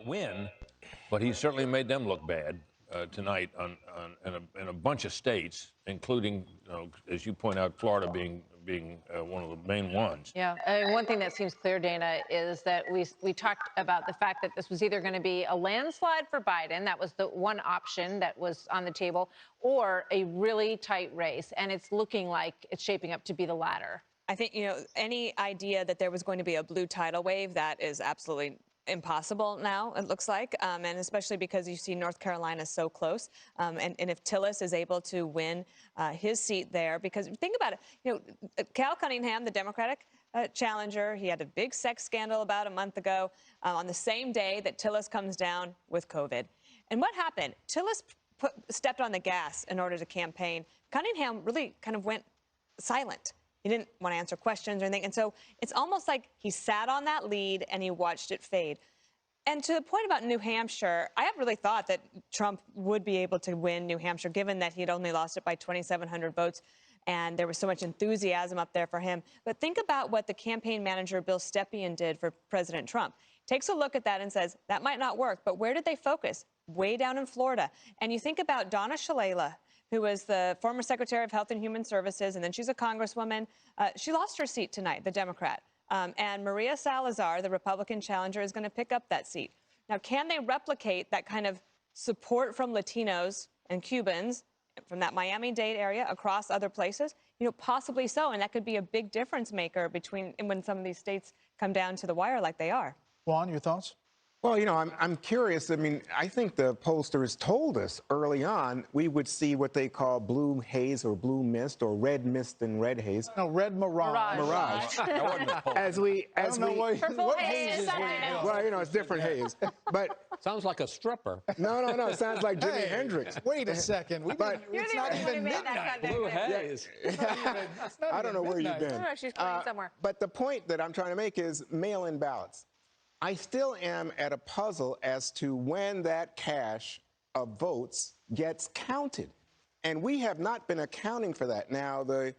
win, but he certainly made them look bad tonight in a bunch of states, including, as you point out, Florida being one of the main ones. Yeah, one thing that seems clear, Dana, is that we talked about the fact that this was either going to be a landslide for Biden, that was the one option that was on the table, or a really tight race, and it's looking like it's shaping up to be the latter. I think, any idea that there was going to be a blue tidal wave, that is absolutely impossible now, it looks like, and especially because you see North Carolina so close. And if Tillis is able to win his seat there, because think about it, Cal Cunningham, the Democratic challenger, he had a big sex scandal about a month ago on the same day that Tillis comes down with COVID. And what happened? Tillis stepped on the gas in order to campaign. Cunningham really kind of went silent. He didn't want to answer questions or anything. And so it's almost like he sat on that lead and he watched it fade. And to the point about New Hampshire, I have really thought that Trump would be able to win New Hampshire, given that he'd only lost it by 2,700 votes. And there was so much enthusiasm up there for him. But think about what the campaign manager, Bill Stepien, did for President Trump. Takes a look at that and says, that might not work. But where did they focus? Way down in Florida. And you think about Donna Shalala, who was the former Secretary of Health and Human Services, and then she's a congresswoman. She lost her seat tonight, the Democrat. And Maria Salazar, the Republican challenger, is going to pick up that seat. Now, can they replicate that kind of support from Latinos and Cubans from that Miami-Dade area across other places? Possibly so, and that could be a big difference maker between when some of these states come down to the wire like they are. Juan, your thoughts? Well, I'm curious. I mean, I think the pollsters told us early on we would see what they call blue haze or blue mist or red mist and red haze. No, red mirage. As we, I don't know what haze haze is. Well, it's different haze. But sounds like a stripper. No. It sounds like Jimi Hendrix. Wait a second. It's not even midnight. Blue haze. I don't know where you've been. No, she's playing somewhere. But the point that I'm trying to make is mail-in ballots. I still am at a puzzle as to when that cache of votes gets counted. And we have not been accounting for that. Now, the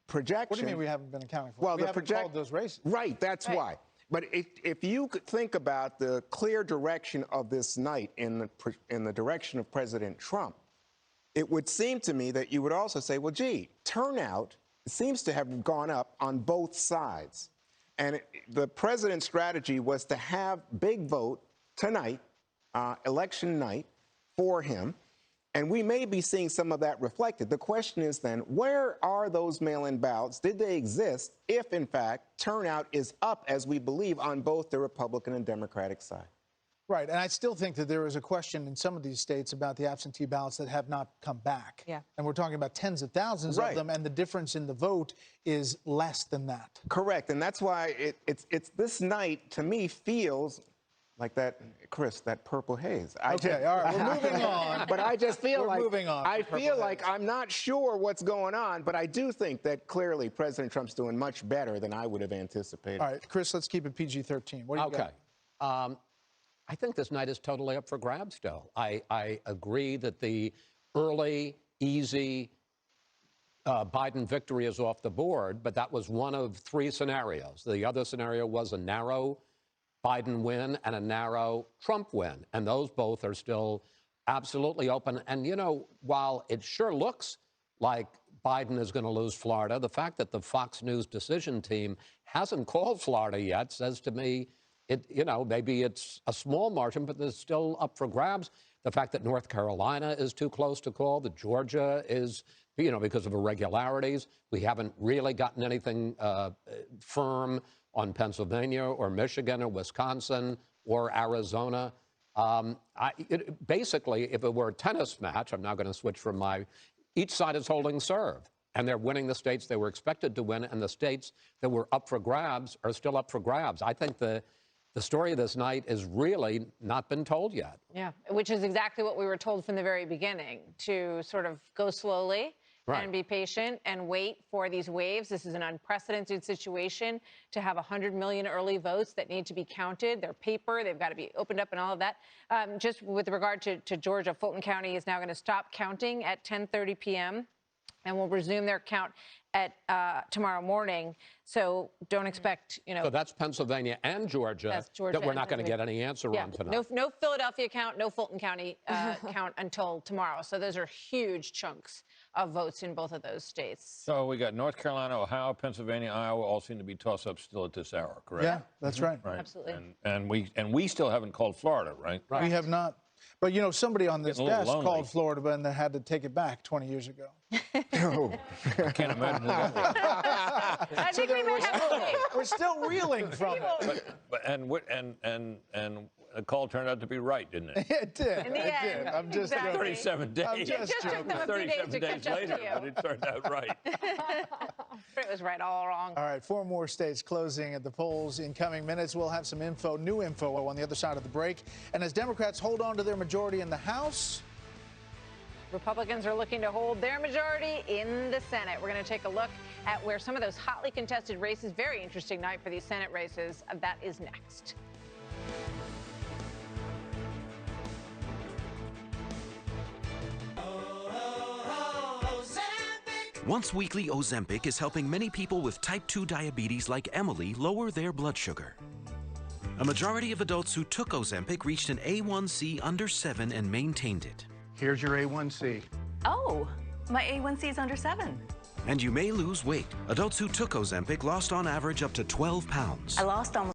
projection... What do you mean we haven't been accounting for it? Well, we haven't called those races. Right, that's why. But if you could think about the clear direction of this night in the direction of President Trump, it would seem to me that you would also say, well, gee, turnout seems to have gone up on both sides. And the president's strategy was to have big vote tonight, election night, for him. And we may be seeing some of that reflected. The question is then, where are those mail-in ballots? Did they exist if, in fact, turnout is up, as we believe, on both the Republican and Democratic side? Right, and I still think that there is a question in some of these states about the absentee ballots that have not come back. Yeah. And we're talking about tens of thousands of them, and the difference in the vote is less than that. Correct, and that's why it's this night, to me, feels like that, Chris, that purple haze. All right, we're moving on. But I just feel we're moving on. I feel like I'm not sure what's going on, but I do think that clearly President Trump's doing much better than I would have anticipated. All right, Chris, let's keep it PG-13. What do you got? I think this night is totally up for grabs still. I agree that the early, easy Biden victory is off the board, but that was one of three scenarios. The other scenario was a narrow Biden win and a narrow Trump win, and those both are still absolutely open. And, while it sure looks like Biden is going to lose Florida, the fact that the Fox News decision team hasn't called Florida yet says to me, maybe it's a small margin, but there's still up for grabs. The fact that North Carolina is too close to call, that Georgia is, because of irregularities. We haven't really gotten anything firm on Pennsylvania or Michigan or Wisconsin or Arizona. Basically, if it were a tennis match, I'm now going to switch from each side is holding serve. And they're winning the states they were expected to win, and the states that were up for grabs are still up for grabs. I think the story of this night has really not been told yet. Yeah, which is exactly what we were told from the very beginning, to sort of go slowly and be patient and wait for these waves. This is an unprecedented situation to have 100 million early votes that need to be counted. They're paper, they've got to be opened up and all of that. Just with regard to Georgia, Fulton County is now going to stop counting at 10:30 p.m. and will resume their count at tomorrow morning. So don't expect, So that's Pennsylvania and Georgia, That's Georgia that we're and not going to get any answer yeah, on tonight. no Philadelphia count, no Fulton County count until tomorrow. So those are huge chunks of votes in both of those states. So we got North Carolina, Ohio, Pennsylvania, Iowa all seem to be toss-ups still at this hour, correct? Yeah, that's right. Right. Absolutely. And we still haven't called Florida, right? We have not. But, you know, somebody on this Getting a little desk lonely. called Florida and they had to take it back 20 years ago. I can't imagine who that was. I think we may have to wait. We're still reeling from it. But and the call turned out to be right, didn't it? It did. In the It end, did. I'm just exactly. joking. 37 days. I'm just Just took them a few days 37 to days catch up to later, you. but it turned out right. It was right all wrong. All right, 4 more states closing at the polls in coming minutes. We'll have some info, new info on the other side of the break. And as Democrats hold on to their majority in the House, Republicans are looking to hold their majority in the Senate. We're going to take a look at where some of those hotly contested races, very interesting night for these Senate races, that is next. Once weekly Ozempic is helping many people with type 2 diabetes like Emily lower their blood sugar. A majority of adults who took Ozempic reached an A1C under 7 and maintained it. Here's your A1C. Oh, my A1C is under 7. And you may lose weight. Adults who took Ozempic lost on average up to 12 pounds. I lost almost